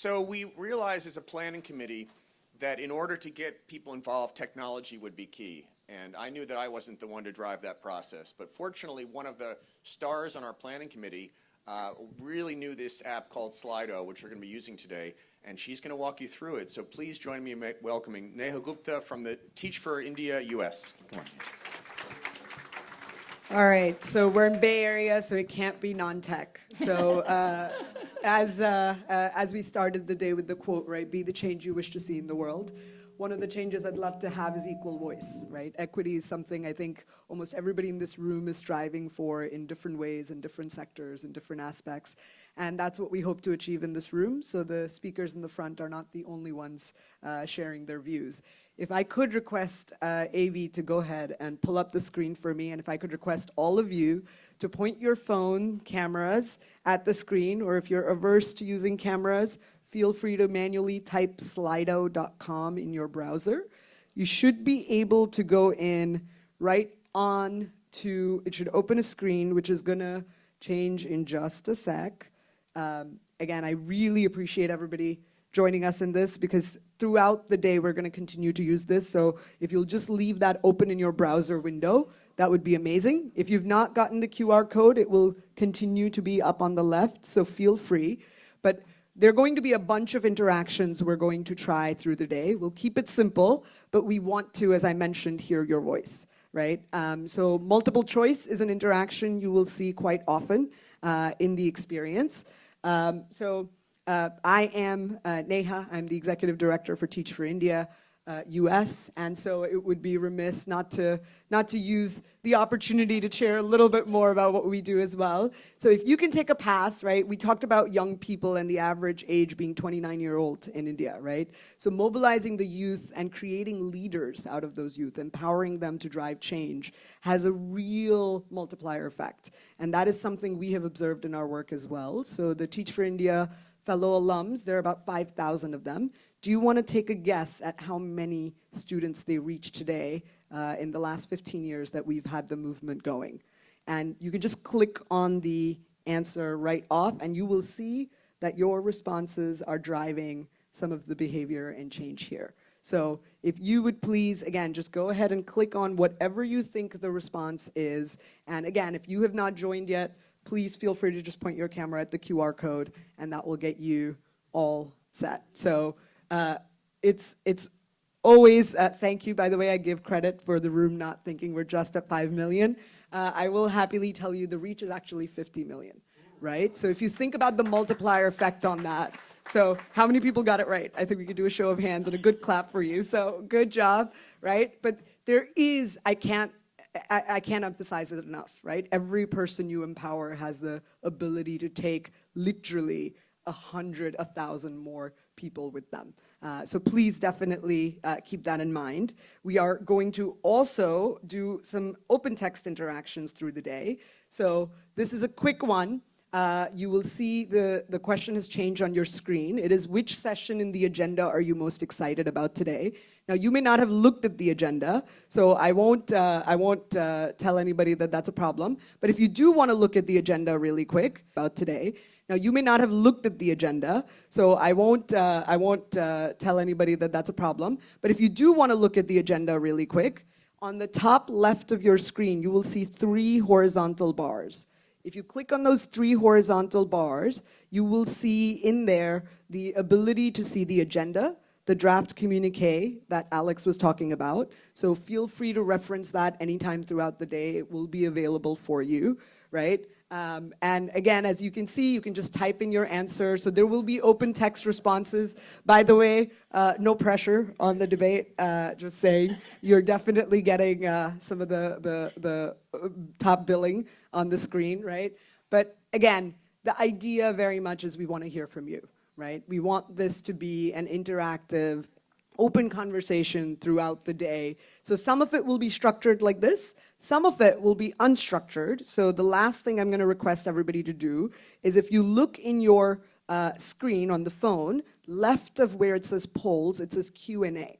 So we realized as a planning committee that in order to get people involved, technology would be key. And I knew that I wasn't the one to drive that process. But fortunately, one of the stars on our planning committee really knew this app called Slido, which we're going to be using today. And she's going to walk you through it. So please join me in welcoming Neha Gupta from the Teach for India, US. Come on. All right, so we're in Bay Area, so it can't be non-tech. So as we started the day with the quote, right, be the change you wish to see in the world. One of the changes I'd love to have is equal voice, right? Equity is something I think almost everybody in this room is striving for in different ways, in different sectors, in different aspects. And that's what we hope to achieve in this room. So the speakers in the front are not the only ones sharing their views. If I could request AV to go ahead and pull up the screen for me, and if I could request all of you to point your phone cameras at the screen, or if you're averse to using cameras, feel free to manually type slido.com in your browser. You should be able to go in right on to, it should open a screen, which is gonna change in just a sec. Again, I really appreciate everybody joining us in this because throughout the day, we're gonna continue to use this. So if you'll just leave that open in your browser window, that would be amazing. If you've not gotten the QR code, it will continue to be up on the left, so feel free. But there are going to be a bunch of interactions we're going to try through the day. We'll keep it simple, but we want to, as I mentioned, hear your voice, right? So multiple choice is an interaction you will see quite often in the experience. I am Neha. I'm the Executive Director for Teach for India, US, and so it would be remiss not to use the opportunity to share a little bit more about what we do as well. So if you can take a pass, right? We talked about young people and the average age being 29-year-old in India, right? So mobilizing the youth and creating leaders out of those youth, empowering them to drive change has a real multiplier effect. And that is something we have observed in our work as well. So the Teach for India fellow alums, there are about 5,000 of them. Do you want to take a guess at how many students they reach today in the last 15 years that we've had the movement going? And you can just click on the answer right off and you will see that your responses are driving some of the behavior and change here. So if you would please, again, just go ahead and click on whatever you think the response is. And again, if you have not joined yet, please feel free to just point your camera at the QR code and that will get you all set. So it's always, thank you, by the way, I give credit for the room not thinking we're just at 5 million. I will happily tell you the reach is actually 50 million, right? So if you think about the multiplier effect on that, so how many people got it right? I think we could do a show of hands and a good clap for you. So good job, right? But there is, I can't emphasize it enough, right? Every person you empower has the ability to take literally 100, 1,000 more people with them. So please definitely keep that in mind. We are going to also do some open text interactions through the day. So this is a quick one. You will see the question has changed on your screen. It is, which session in the agenda are you most excited about today? Now, you may not have looked at the agenda, so I won't tell anybody that that's a problem. But if you do want to look at the agenda really quick about today, now you may not have looked at the agenda, so I won't tell anybody that that's a problem. But if you do want to look at the agenda really quick, on the top left of your screen, you will see 3 horizontal bars. If you click on those 3 horizontal bars, you will see in there the ability to see the agenda, the draft communique that Alex was talking about. So feel free to reference that anytime throughout the day. It will be available for you, right? And again, as you can see, you can just type in your answer. So there will be open text responses. By the way, no pressure on the debate, just saying. You're definitely getting some of the top billing on the screen, right? But again, the idea very much is we want to hear from you, right? We want this to be an interactive, open conversation throughout the day. So some of it will be structured like this. Some of it will be unstructured. So the last thing I'm going to request everybody to do is if you look in your screen on the phone, left of where it says polls, it says Q&A.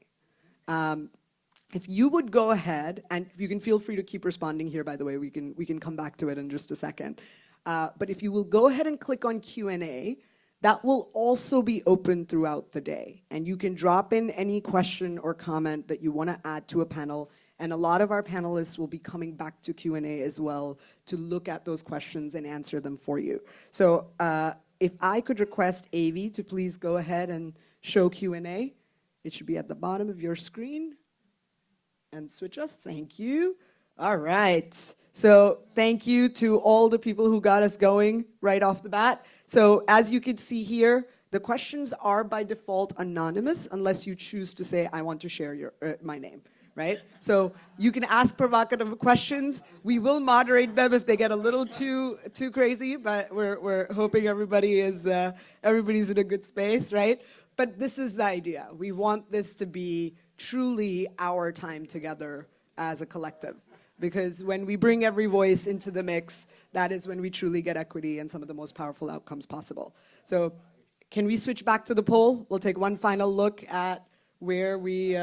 If you would go ahead, and you can feel free to keep responding here, by the way, we can come back to it in just a second. But if you will go ahead and click on Q&A, That will also be open throughout the day. And you can drop in any question or comment that you want to add to a panel. And a lot of our panelists will be coming back to Q&A as well to look at those questions and answer them for you. So if I could request Avi to please go ahead and show Q&A. It should be at the bottom of your screen. And switch us, thank you. All right. So thank you to all the people who got us going right off the bat. So as you can see here, the questions are by default anonymous unless you choose to say, I want to share my name, right? So you can ask provocative questions. We will moderate them if they get a little too crazy, but we're hoping everybody's in a good space, right? But this is the idea. We want this to be truly our time together as a collective. Because when we bring every voice into the mix, that is when we truly get equity and some of the most powerful outcomes possible. So can we switch back to the poll? We'll take one final look at where we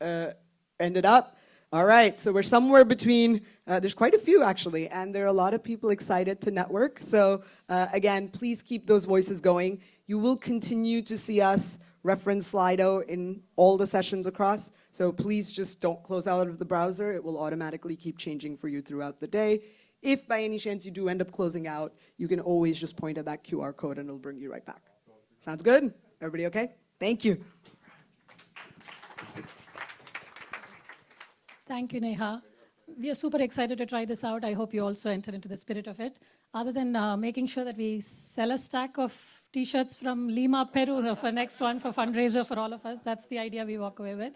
ended up. All right, so we're somewhere between, there's quite a few actually, and there are a lot of people excited to network. So again, please keep those voices going. You will continue to see us reference Slido in all the sessions across. So please just don't close out of the browser. It will automatically keep changing for you throughout the day. If by any chance you do end up closing out, you can always just point at that QR code and it'll bring you right back. Sounds good? Everybody okay? Thank you. Thank you, Neha. We are super excited to try this out. I hope you also enter into the spirit of it. Other than making sure that we sell a stack of T-shirts from Lima, Peru for next one for fundraiser for all of us. That's the idea we walk away with.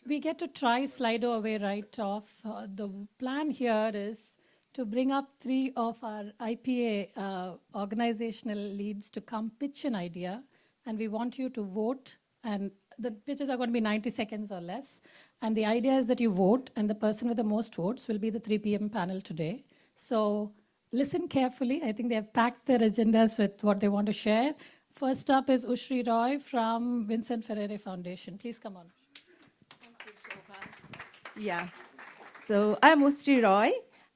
We get to try Slido away right off. The plan here is to bring up 3 of our IPA organizational leads to come pitch an idea. And we want you to vote. And the pitches are going to be 90 seconds or less. And the idea is that you vote, and the person with the most votes will be the 3 p.m. panel today. So listen carefully. I think they have packed their agendas with what they want to share. First up is Ushree Roy from Vincent Ferrere Foundation. Please come on. Thank you, Shobha. Yeah. So I'm Ushree Roy,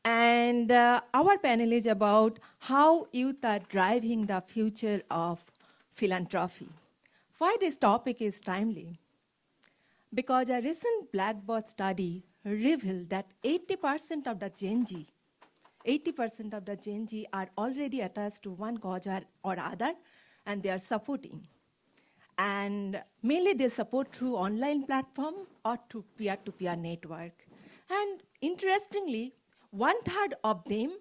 and our panel is about how youth are driving the future of philanthropy. Why this topic is timely? Because a recent Blackboard study revealed that 80% of the Gen Z are already attached to one cause or other, and they are supporting. And mainly they support through online platform or through peer-to-peer network. And interestingly, 1/3 of them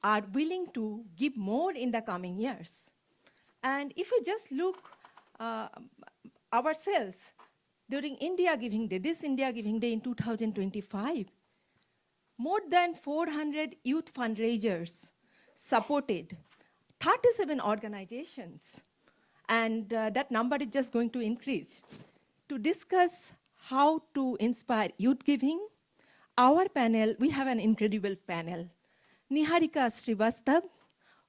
are willing to give more in the coming years. And if we just look ourselves, during India Giving Day, this India Giving Day in 2025, more than 400 youth fundraisers supported 37 organizations. And that number is just going to increase. To discuss how to inspire youth giving, our panel, we have an incredible panel. Niharika Srivastava,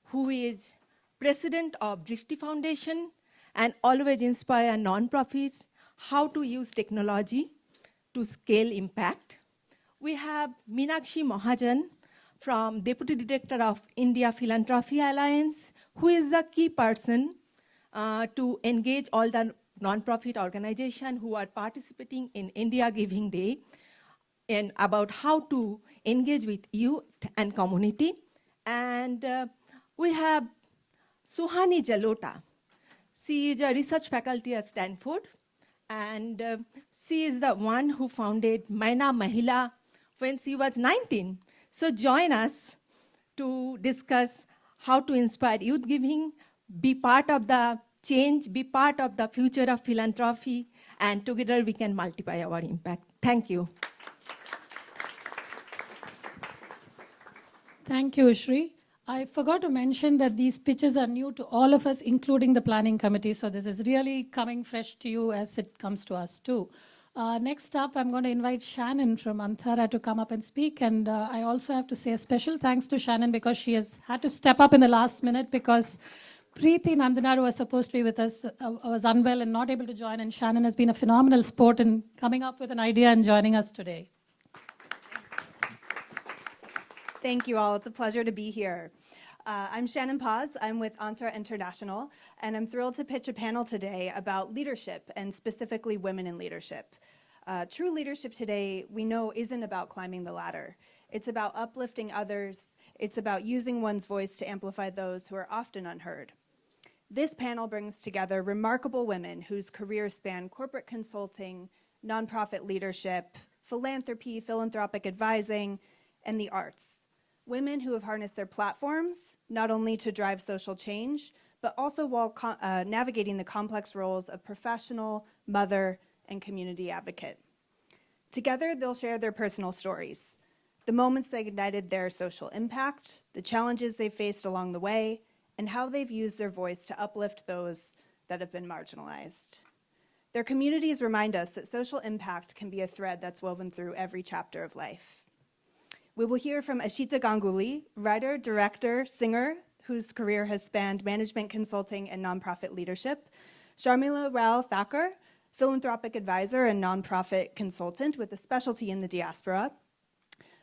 who is president of Drishti Foundation and always inspire nonprofits how to use technology to scale impact. We have Meenakshi Mahajan from Deputy Director of India Philanthropy Alliance, who is the key person to engage all the nonprofit organizations who are participating in India Giving Day and about how to engage with youth and community. And we have Suhani Jalota. She is a research faculty at Stanford, and she is the one who founded Maina Mahila when she was 19. So join us to discuss how to inspire youth giving, be part of the change, be part of the future of philanthropy, and together we can multiply our impact. Thank you. Thank you, Ushree. I forgot to mention that these pitches are new to all of us, including the planning committee. So this is really coming fresh to you as it comes to us too. Next up, I'm going to invite Shannon from Anthara to come up and speak. And I also have to say a special thanks to Shannon because she has had to step up in the last minute because Preeti Nandana, who was supposed to be with us, was unwell and not able to join. And Shannon has been a phenomenal sport in coming up with an idea and joining us today. Thank you all. It's a pleasure to be here. I'm Shannon Paz. I'm with Antra International, and I'm thrilled to pitch a panel today about leadership, and specifically women in leadership. True leadership today, we know, isn't about climbing the ladder. It's about uplifting others. It's about using one's voice to amplify those who are often unheard. This panel brings together remarkable women whose careers span corporate consulting, nonprofit leadership, philanthropy, philanthropic advising, and the arts. Women who have harnessed their platforms, not only to drive social change, but also while navigating the complex roles of professional, mother, and community advocate. Together, they'll share their personal stories, the moments that ignited their social impact, the challenges they faced along the way, and how they've used their voice to uplift those that have been marginalized. Their communities remind us that social impact can be a thread that's woven through every chapter of life. We will hear from Ashita Ganguly, writer, director, singer, whose career has spanned management consulting and nonprofit leadership, Sharmila Rao Thakur, philanthropic advisor and nonprofit consultant with a specialty in the diaspora,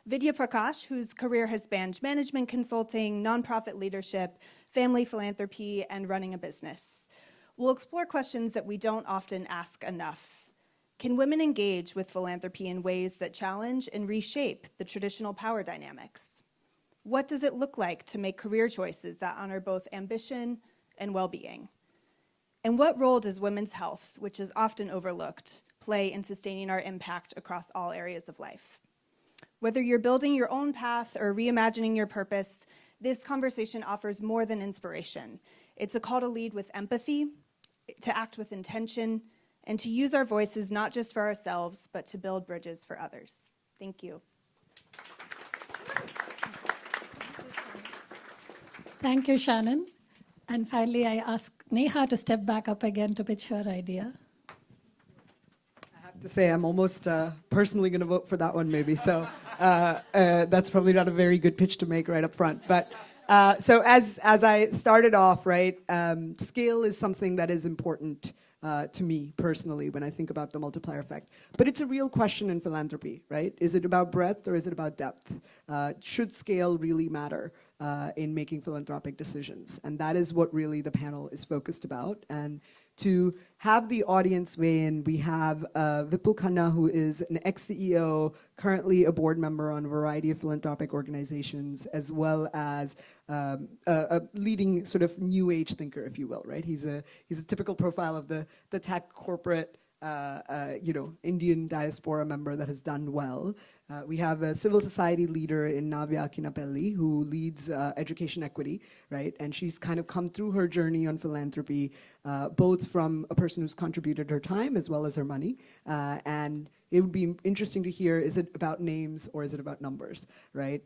Vidya Prakash, whose career has spanned management consulting, nonprofit leadership, family philanthropy, and running a business. We'll explore questions that we don't often ask enough. Can women engage with philanthropy in ways that challenge and reshape the traditional power dynamics? What does it look like to make career choices that honor both ambition and well-being? And what role does women's health, which is often overlooked, play in sustaining our impact across all areas of life? Whether you're building your own path or reimagining your purpose, this conversation offers more than inspiration. It's a call to lead with empathy, to act with intention, and to use our voices not just for ourselves, but to build bridges for others. Thank you. Thank you, Shannon. And finally, I ask Neha to step back up again to pitch her idea. I have to say, I'm almost personally going to vote for that one, maybe. So that's probably not a very good pitch to make right up front. But so as I started off, right, scale is something that is important to me personally when I think about the multiplier effect. But it's a real question in philanthropy, right? Is it about breadth or is it about depth? Should scale really matter in making philanthropic decisions? And that is what really the panel is focused about. And to have the audience weigh in, we have Vipul Khanna, who is an ex-CEO, currently a board member on a variety of philanthropic organizations, as well as a leading sort of new age thinker, if you will, right? He's a typical profile of the tech corporate Indian Diaspora member that has done well. We have a civil society leader in Navya Kinapelli who leads education equity, right? And she's kind of come through her journey on philanthropy, both from a person who's contributed her time as well as her money. And it would be interesting to hear, is it about names or is it about numbers, right?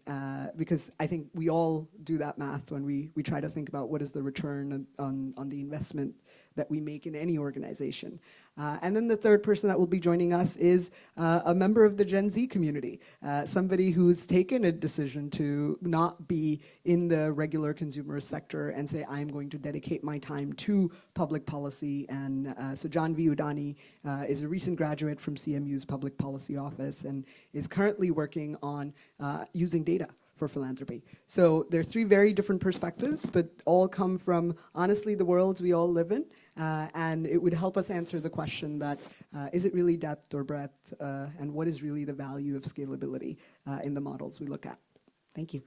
Because I think we all do that math when we try to think about what is the return on the investment that we make in any organization. And then the third person that will be joining us is a member of the Gen Z community, somebody who's taken a decision to not be in the regular consumer sector and say, I'm going to dedicate my time to public policy. And so John V. Udani is a recent graduate from CMU's Public Policy Office and is currently working on using data for philanthropy. So there are three very different perspectives, but all come from, honestly, the worlds we all live in. And it would help us answer the question that, is it really depth or breadth? And what is really the value of scalability in the models we look at? Thank you.